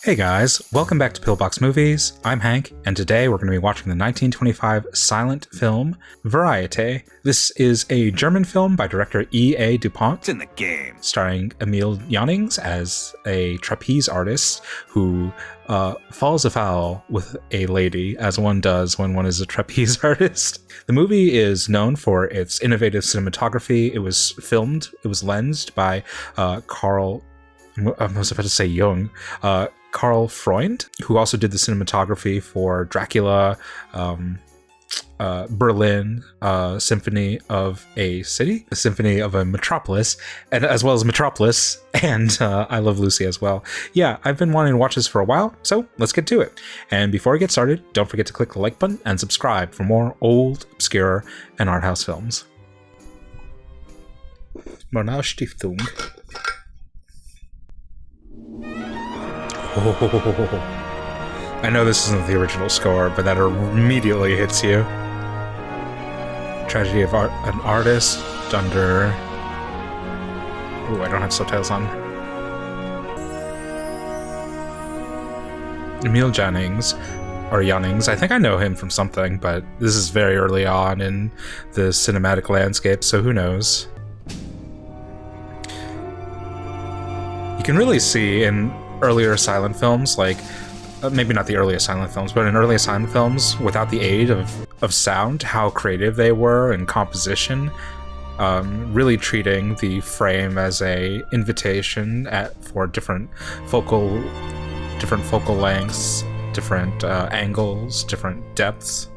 Hey guys, welcome back to Pillbox Movies. I'm Hank, and today we're going to be watching the 1925 silent film Varieté. This is a German film by director E.A. Dupont. It's in the game. Starring Emil Jannings as a trapeze artist who falls afoul with a lady, as one does when one is a trapeze artist. The movie is known for its innovative cinematography. It was lensed by Carl Freund, who also did the cinematography for Dracula, Berlin, Symphony of a City, the Symphony of a Metropolis, and as well as Metropolis, and I Love Lucy as well. Yeah, I've been wanting to watch this for a while, so let's get to it. And before we get started, don't forget to click the like button and subscribe for more old, obscure, and art house films. Moneymaking. Oh, I know this isn't the original score, but that immediately hits you. Tragedy of an artist under... Ooh, I don't have subtitles on. Emil Jannings, or Jannings. I think I know him from something, but this is very early on in the cinematic landscape, so who knows? You can really see in earlier silent films, like maybe not the earliest silent films, but in earlier silent films, without the aid of sound, how creative they were in composition, really treating the frame as a invitation for different focal lengths, different angles, different depths.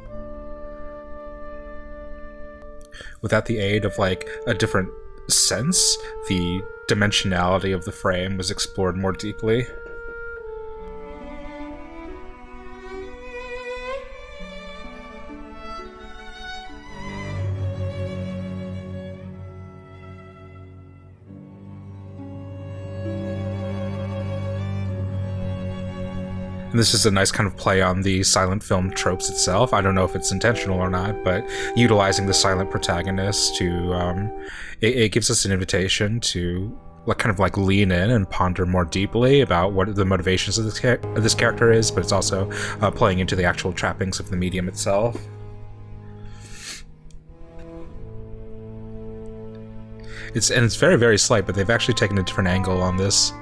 Without the aid of like a different sense, the dimensionality of the frame was explored more deeply. And this is a nice kind of play on the silent film tropes itself. I don't know if it's intentional or not, but utilizing the silent protagonist to it gives us an invitation to kind of lean in and ponder more deeply about what the motivations of this character is, but it's also playing into the actual trappings of the medium itself. It's very, very slight, but they've actually taken a different angle on this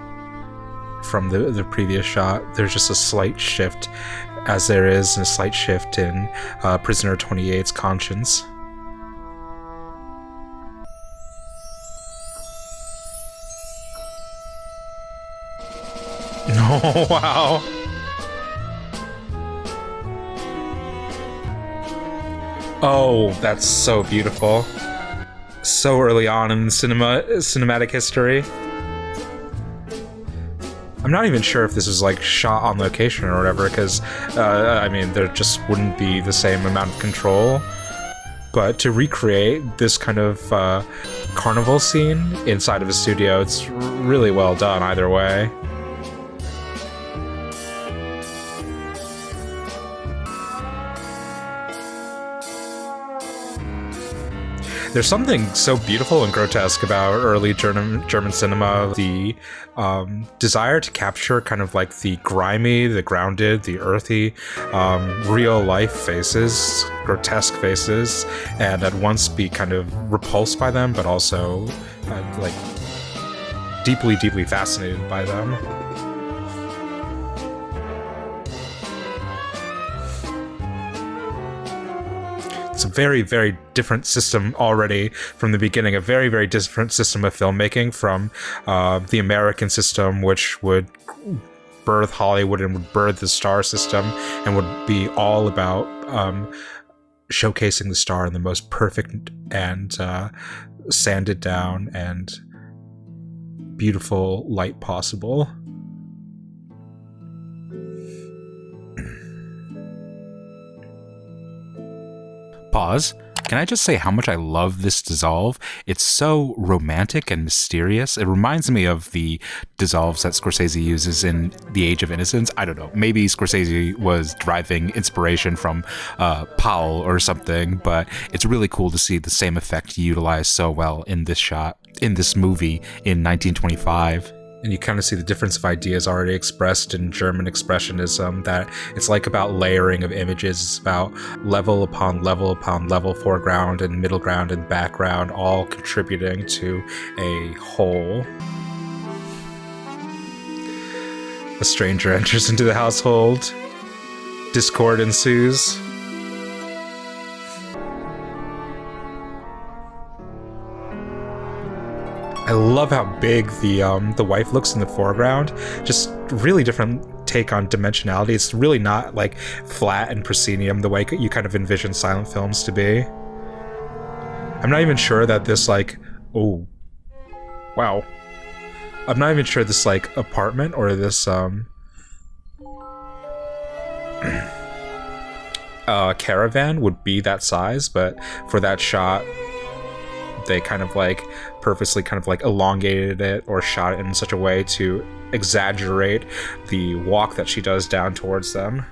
from the previous shot. There's just a slight shift, as there is a slight shift in Prisoner 28's conscience. Oh, wow. Oh, that's so beautiful. So early on in cinematic history. I'm not even sure if this was shot on location or whatever, because I mean, there just wouldn't be the same amount of control. But to recreate this kind of carnival scene inside of a studio, it's really well done either way. There's something so beautiful and grotesque about early German cinema. The desire to capture kind of the grimy, the grounded, the earthy, real-life faces, grotesque faces, and at once be kind of repulsed by them, but also deeply, deeply fascinated by them. It's a very, very different system already from the beginning, a very, very different system of filmmaking from the American system, which would birth Hollywood and would birth the star system and would be all about showcasing the star in the most perfect and sanded down and beautiful light possible. Pause. Can I just say how much I love this dissolve? It's so romantic and mysterious. It reminds me of the dissolves that Scorsese uses in The Age of Innocence. I don't know. Maybe Scorsese was deriving inspiration from Powell or something, but it's really cool to see the same effect utilized so well in this shot, in this movie in 1925. And you kind of see the difference of ideas already expressed in German expressionism, that it's like about layering of images. It's about level upon level upon level, foreground and middle ground and background, all contributing to a whole. A stranger enters into the household. Discord ensues. I love how big the wife looks in the foreground. Just really different take on dimensionality. It's really not like flat and proscenium the way you kind of envision silent films to be. I'm not even sure that this like, oh, wow. I'm not even sure this like apartment or this caravan would be that size, but for that shot, they kind of like purposely kind of like elongated it or shot it in such a way to exaggerate the walk that she does down towards them.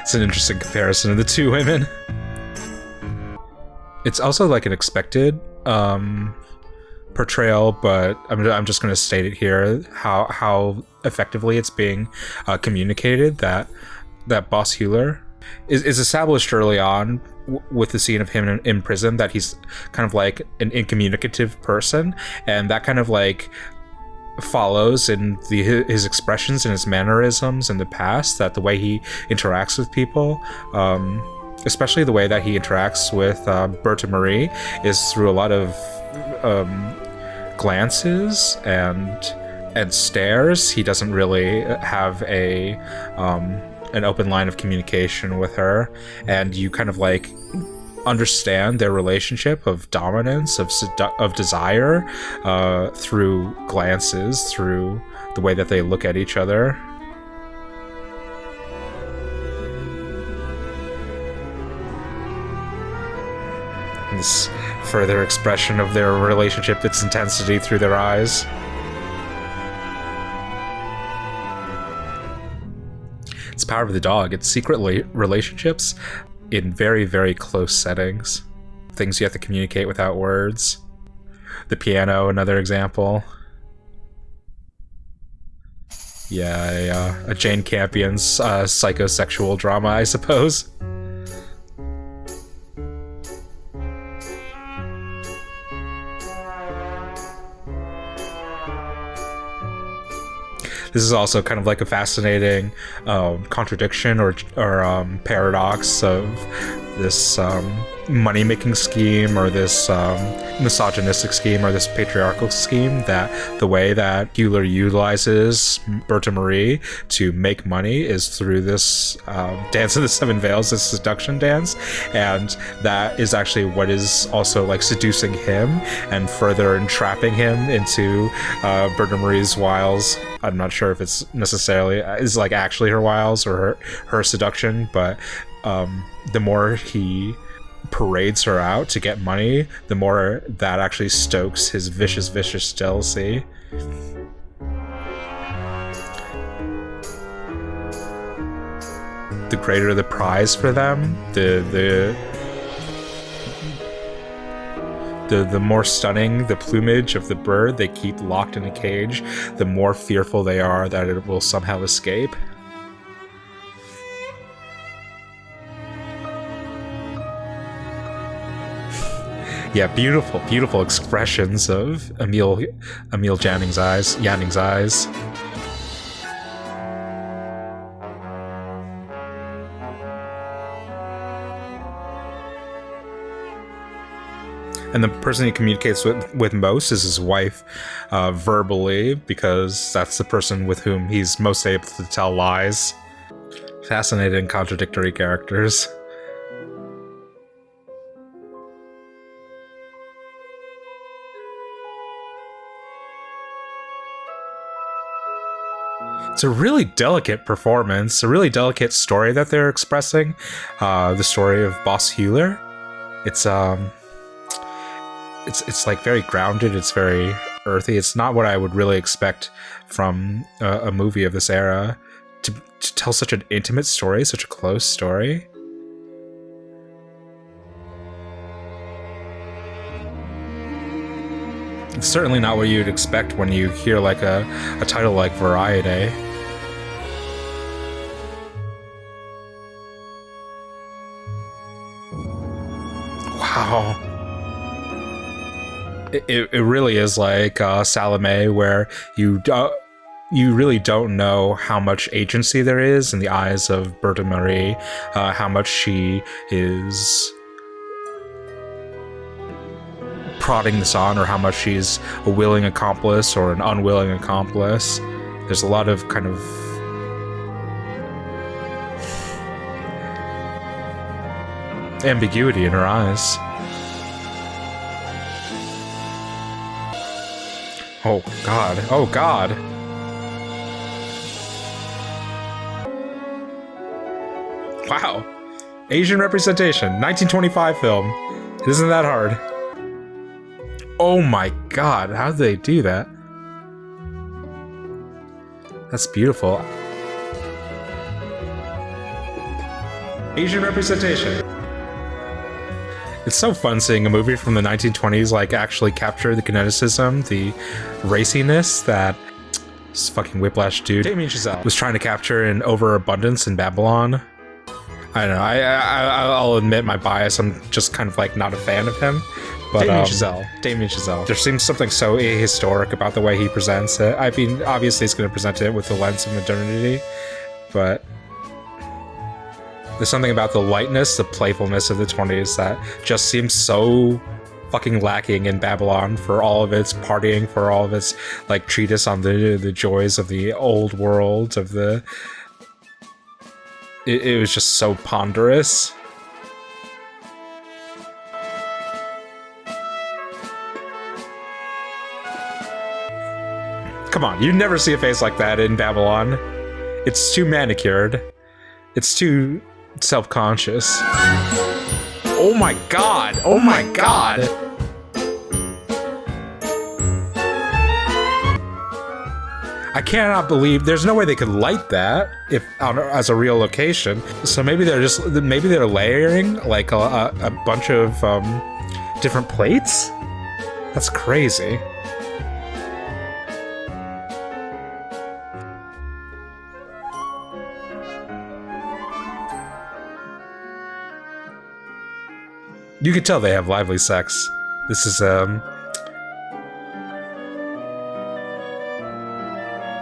It's an interesting comparison of the two women. It's also like an expected portrayal, but I'm just going to state it here, how effectively it's being communicated, that Boss Hewler is established early on with the scene of him in prison, that he's kind of like an incommunicative person, and that kind of like follows in his expressions and his mannerisms in the past, that the way he interacts with people, especially the way that he interacts with Bertha Marie, is through a lot of glances and stares. He doesn't really have an open line of communication with her, and you kind of like understand their relationship of dominance, of desire, through glances, through the way that they look at each other. This further expression of their relationship, its intensity through their eyes. It's the power of the dog. It's secretly relationships in very, very close settings. Things you have to communicate without words. The piano, another example. Yeah, a Jane Campion's psychosexual drama, I suppose. This is also kind of like a fascinating contradiction or paradox of this money-making scheme, or this misogynistic scheme, or this patriarchal scheme, that the way that Hewler utilizes Bertha Marie to make money is through this Dance of the Seven Veils, this seduction dance, and that is actually what is also like seducing him and further entrapping him into Bertha Marie's wiles. I'm not sure if it's necessarily is like actually her wiles or her seduction, but the more he parades her out to get money, the more that actually stokes his vicious jealousy. The greater the prize for them, the more stunning the plumage of the bird they keep locked in a cage, the more fearful they are that it will somehow escape. Yeah, beautiful expressions of Emil Jannings' eyes. And the person he communicates with most is his wife, verbally, because that's the person with whom he's most able to tell lies. Fascinating, contradictory characters. It's a really delicate performance, a really delicate story that they're expressing. The story of Boss Hewler. It's like very grounded. It's very earthy. It's not what I would really expect from a movie of this era to tell such an intimate story, such a close story. It's certainly not what you'd expect when you hear like a title like Varieté. Wow. It really is like Salome, where you really don't know how much agency there is in the eyes of Bertha Marie, how much she is prodding this on, or how much she's a willing accomplice or an unwilling accomplice. There's a lot of kind of ambiguity in her eyes. Oh God, oh God. Wow. Asian representation, 1925 film. It isn't that hard. Oh my God, how did they do that? That's beautiful. Asian representation. It's so fun seeing a movie from the 1920s like actually capture the kineticism, the raciness that this fucking Whiplash dude was trying to capture in overabundance in Babylon. I don't know, I'll admit my bias, I'm just kind of like not a fan of him. But Damien Chazelle. There seems something so ahistoric about the way he presents it. I mean, obviously he's going to present it with the lens of modernity, but there's something about the lightness, the playfulness of the 20s that just seems so fucking lacking in Babylon, for all of its partying, for all of its like treatise on the joys of the old world, of the... It was just so ponderous. Come on, you never see a face like that in Babylon. It's too manicured. It's too self-conscious. Oh my God! Oh my God! I cannot believe there's no way they could light that as a real location. So maybe they're layering like a bunch of different plates. That's crazy. You can tell they have lively sex. This is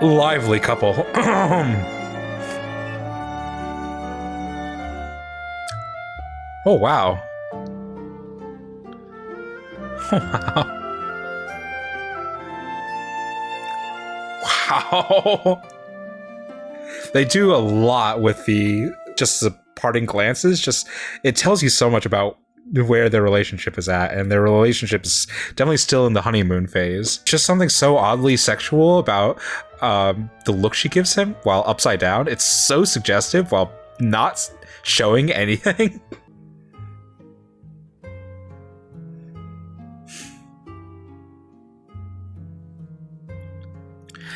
lively couple. Oh wow. Wow. Wow. They do a lot with the parting glances. It tells you so much about where their relationship is at, and their relationship is definitely still in the honeymoon phase. Just something so oddly sexual about the look she gives him while upside down. It's so suggestive while not showing anything.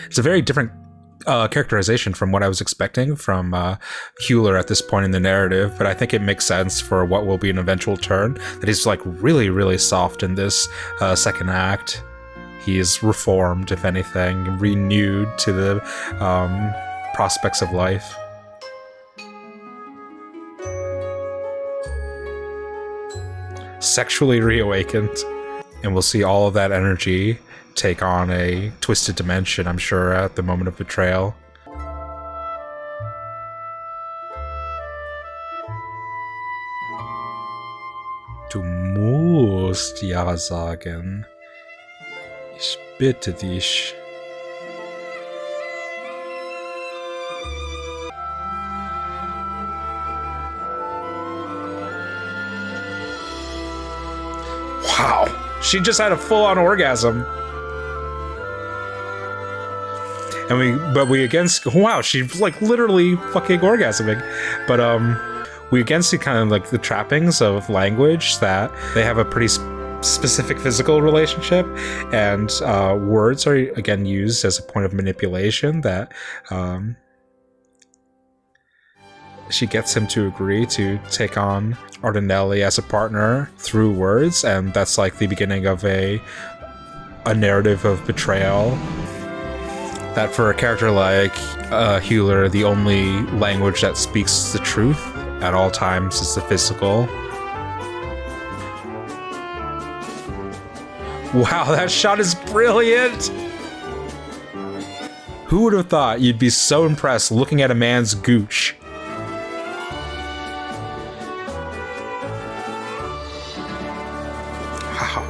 It's a very different characterization from what I was expecting from Hewler at this point in the narrative, but I think it makes sense for what will be an eventual turn, that he's like really, really soft in this second act. He is reformed, if anything, renewed to the prospects of life. Sexually reawakened. And we'll see all of that energy take on a twisted dimension, I'm sure, at the moment of betrayal. Du musst ja sagen. Ich bitte dich. Wow, she just had a full-on orgasm. we again, wow, she's like literally fucking orgasming. But we again see kind of like the trappings of language, that they have a pretty specific physical relationship, and words are again used as a point of manipulation, that she gets him to agree to take on Antonelli as a partner through words, and that's like the beginning of a narrative of betrayal. That for a character like Hewler, the only language that speaks the truth at all times is the physical. Wow, that shot is brilliant! Who would have thought you'd be so impressed looking at a man's gooch? Wow.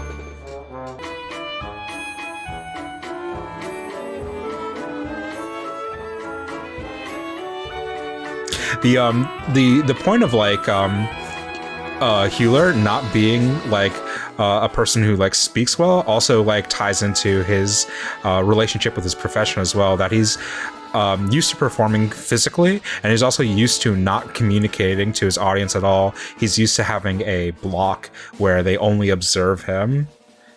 The point of like Hewler not being like a person who like speaks well also like ties into his relationship with his profession as well, that he's used to performing physically, and he's also used to not communicating to his audience at all. He's used to having a block where they only observe him,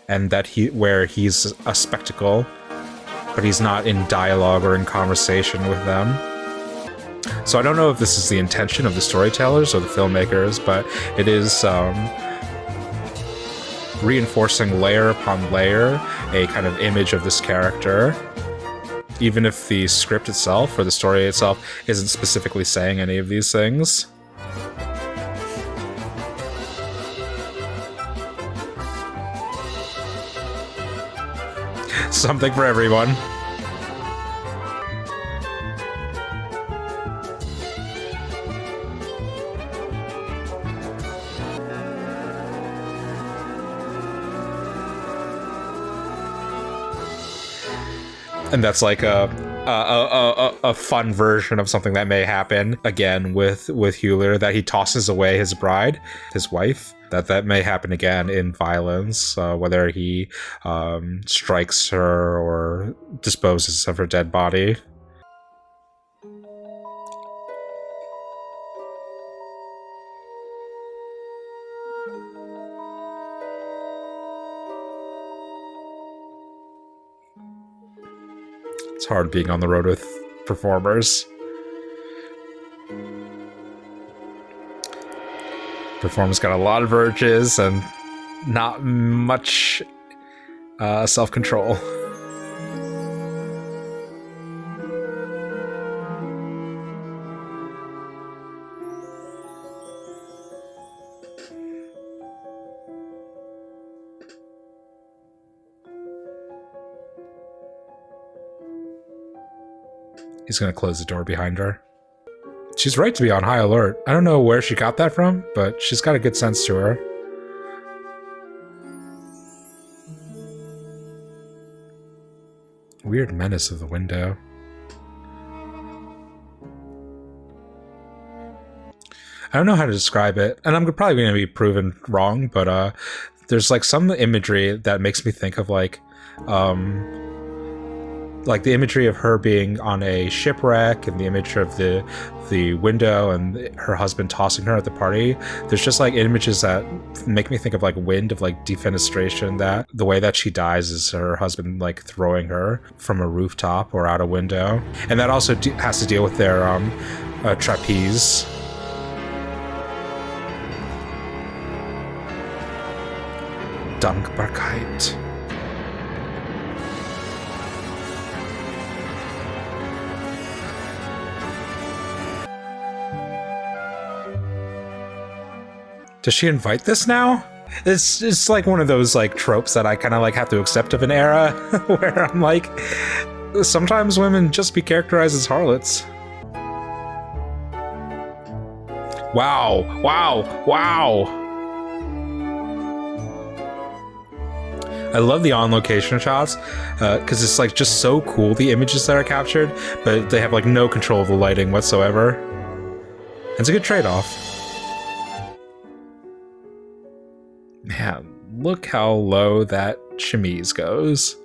and that he's a spectacle, but he's not in dialogue or in conversation with them. So I don't know if this is the intention of the storytellers or the filmmakers, but it is reinforcing layer upon layer a kind of image of this character, even if the script itself or the story itself isn't specifically saying any of these things. Something for everyone. And that's like a fun version of something that may happen again with Hewler, that he tosses away his bride, his wife. That may happen again in violence, whether he strikes her or disposes of her dead body. It's hard being on the road with performers. Performers got a lot of urges and not much self-control. He's gonna close the door behind her. She's right to be on high alert. I don't know where she got that from, but she's got a good sense to her. Weird menace of the window. I don't know how to describe it, and I'm probably going to be proven wrong, but there's like some imagery that makes me think of like the imagery of her being on a shipwreck, and the image of the window and her husband tossing her at the party. There's just like images that make me think of like wind, of like defenestration, that the way that she dies is her husband like throwing her from a rooftop or out a window. And that also has to deal with their trapeze. Dankbarkeit. Does she invite this now? It's like one of those like tropes that I kind of like have to accept of an era where I'm like, sometimes women just be characterized as harlots. Wow, wow, wow. I love the on-location shots because it's like just so cool, the images that are captured, but they have like no control of the lighting whatsoever. It's a good trade-off. Man, look how low that chemise goes.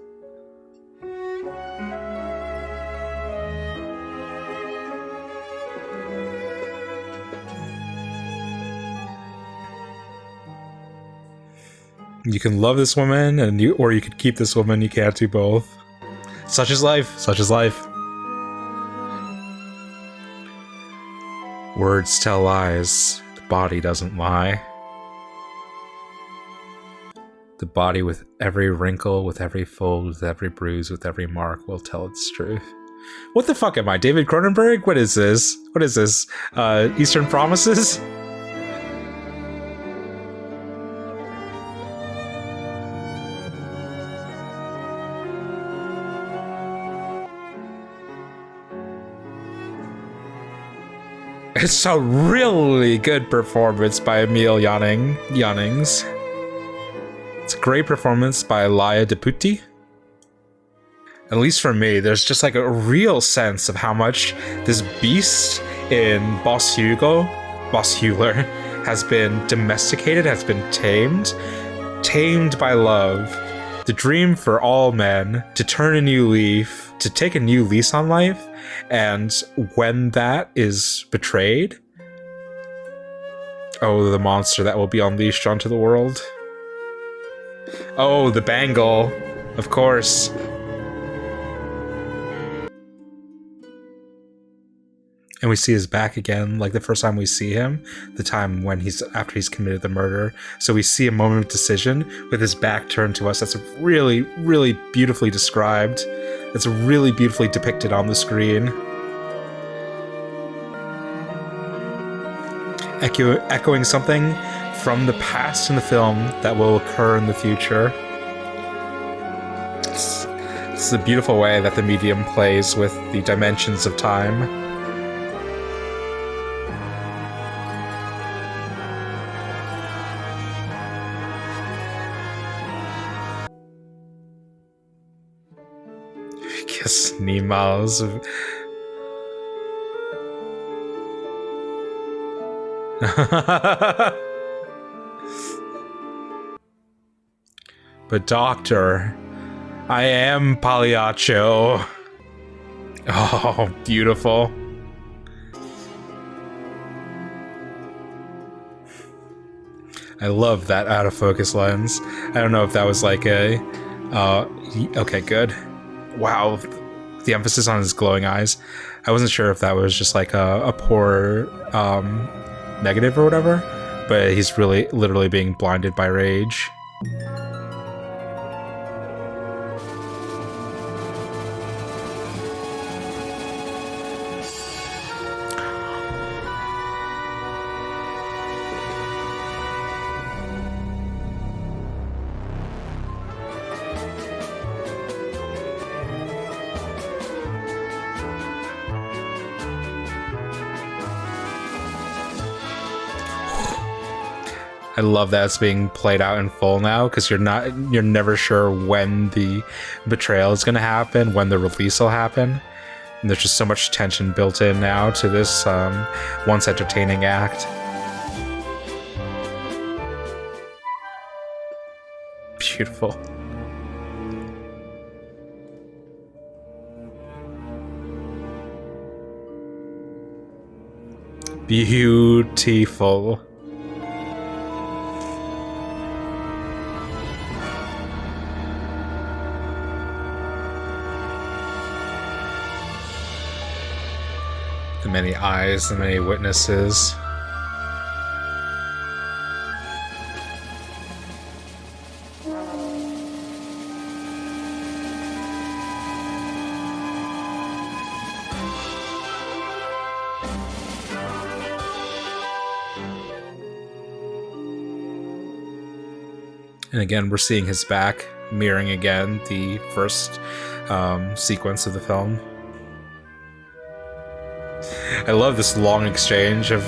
You can love this woman, or you could keep this woman. You can't do both. Such is life. Such is life. Words tell lies. The body doesn't lie. The body, with every wrinkle, with every fold, with every bruise, with every mark, will tell its truth. What the fuck am I, David Cronenberg? What is this? What is this? Eastern Promises? It's a really good performance by Emil Jannings. It's a great performance by Laia de Putti. At least for me, there's just like a real sense of how much this beast in Boss Hugler has been domesticated, has been tamed by love. The dream for all men to turn a new leaf, to take a new lease on life, and when that is betrayed, oh, the monster that will be unleashed onto the world. Oh, the bangle, of course. And we see his back again, like the first time we see him, the time when after he's committed the murder. So we see a moment of decision with his back turned to us. That's really, really beautifully described. It's really beautifully depicted on the screen. Echoing something from the past in the film that will occur in the future. It's a beautiful way that the medium plays with the dimensions of time. Kiss Niemals. But doctor, I am Pagliaccio. Oh, beautiful. I love that out of focus lens. I don't know if that was like a... okay, good. Wow, the emphasis on his glowing eyes. I wasn't sure if that was just like a poor negative or whatever, but he's really literally being blinded by rage. I love that it's being played out in full now, because you're never sure when the betrayal is going to happen, when the release will happen. And there's just so much tension built in now to this once entertaining act. Beautiful. Beautiful. The many eyes, the many witnesses. And again, we're seeing his back, mirroring again the first sequence of the film. I love this long exchange of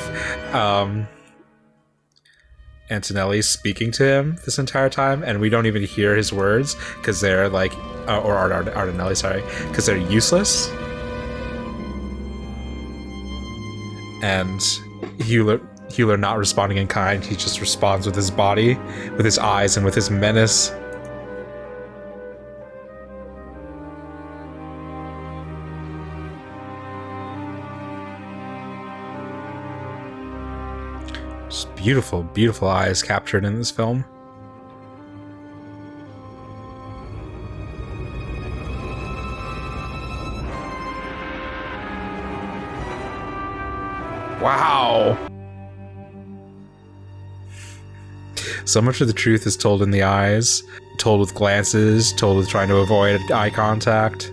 Antonelli speaking to him this entire time, and we don't even hear his words because they're like, or Antonelli, sorry, because they're useless. And Hugler not responding in kind, he just responds with his body, with his eyes, and with his menace. Just beautiful, beautiful eyes captured in this film. Wow. So much of the truth is told in the eyes, told with glances, told with trying to avoid eye contact.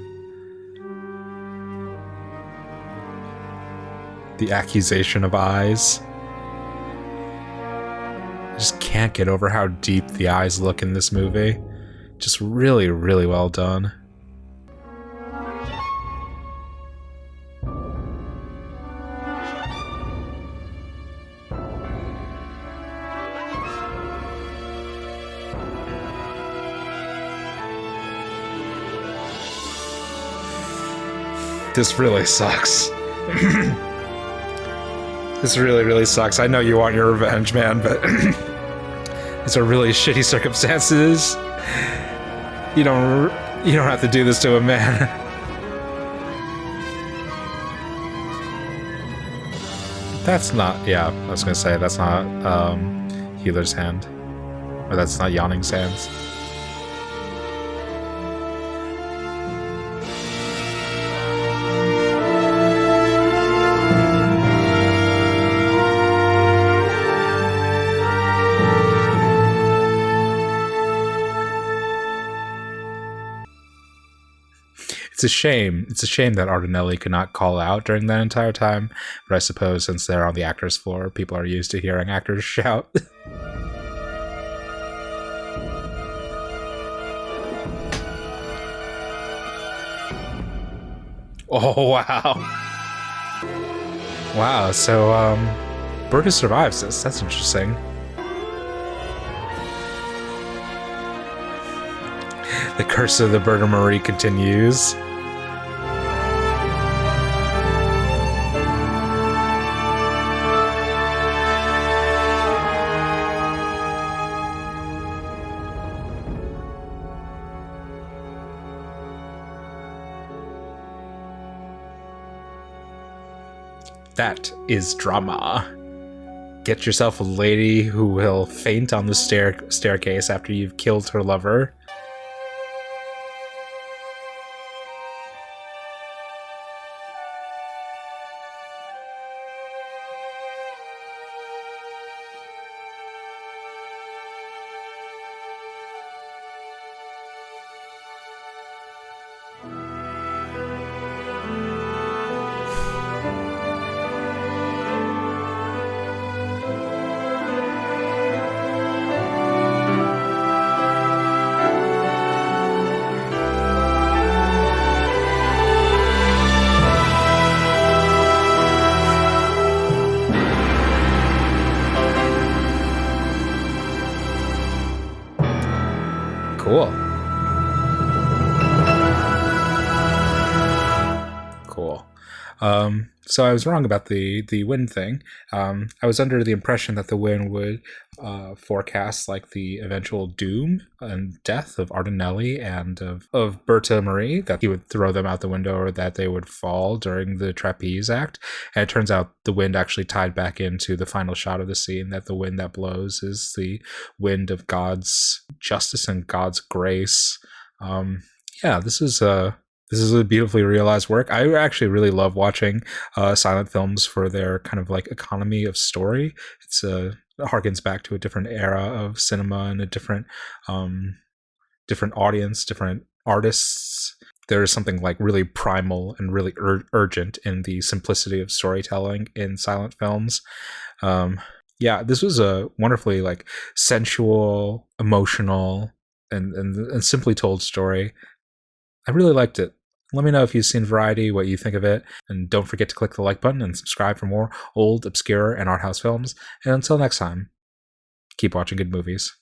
The accusation of eyes. I just can't get over how deep the eyes look in this movie. Just really, really well done. This really sucks. This really, really sucks. I know you want your revenge, man, but these are really shitty circumstances. You don't have to do this to a man. That's not, yeah, I was gonna say, that's not Healer's hand. Or that's not Jannings' hands. It's a shame. It's a shame that Antonelli could not call out during that entire time, but I suppose since they're on the actors' floor, people are used to hearing actors shout. Oh, wow. Wow, so, Berta survives this. That's interesting. The curse of the Berta Marie continues. That is drama. Get yourself a lady who will faint on the staircase after you've killed her lover. Cool. Cool. So I was wrong about the wind thing. I was under the impression that the wind would forecast like the eventual doom and death of Antonelli and of Berta Marie, that he would throw them out the window or that they would fall during the trapeze act. And it turns out the wind actually tied back into the final shot of the scene, that the wind that blows is the wind of God's justice and God's grace. Yeah, this is a beautifully realized work. I actually really love watching silent films for their kind of like economy of story. It harkens back to a different era of cinema and a different audience, different artists. There is something like really primal and really urgent in the simplicity of storytelling in silent films. Yeah, this was a wonderfully like sensual, emotional, and simply told story. I really liked it. Let me know if you've seen Variety, what you think of it, and don't forget to click the like button and subscribe for more old, obscure, and art house films. And until next time, keep watching good movies.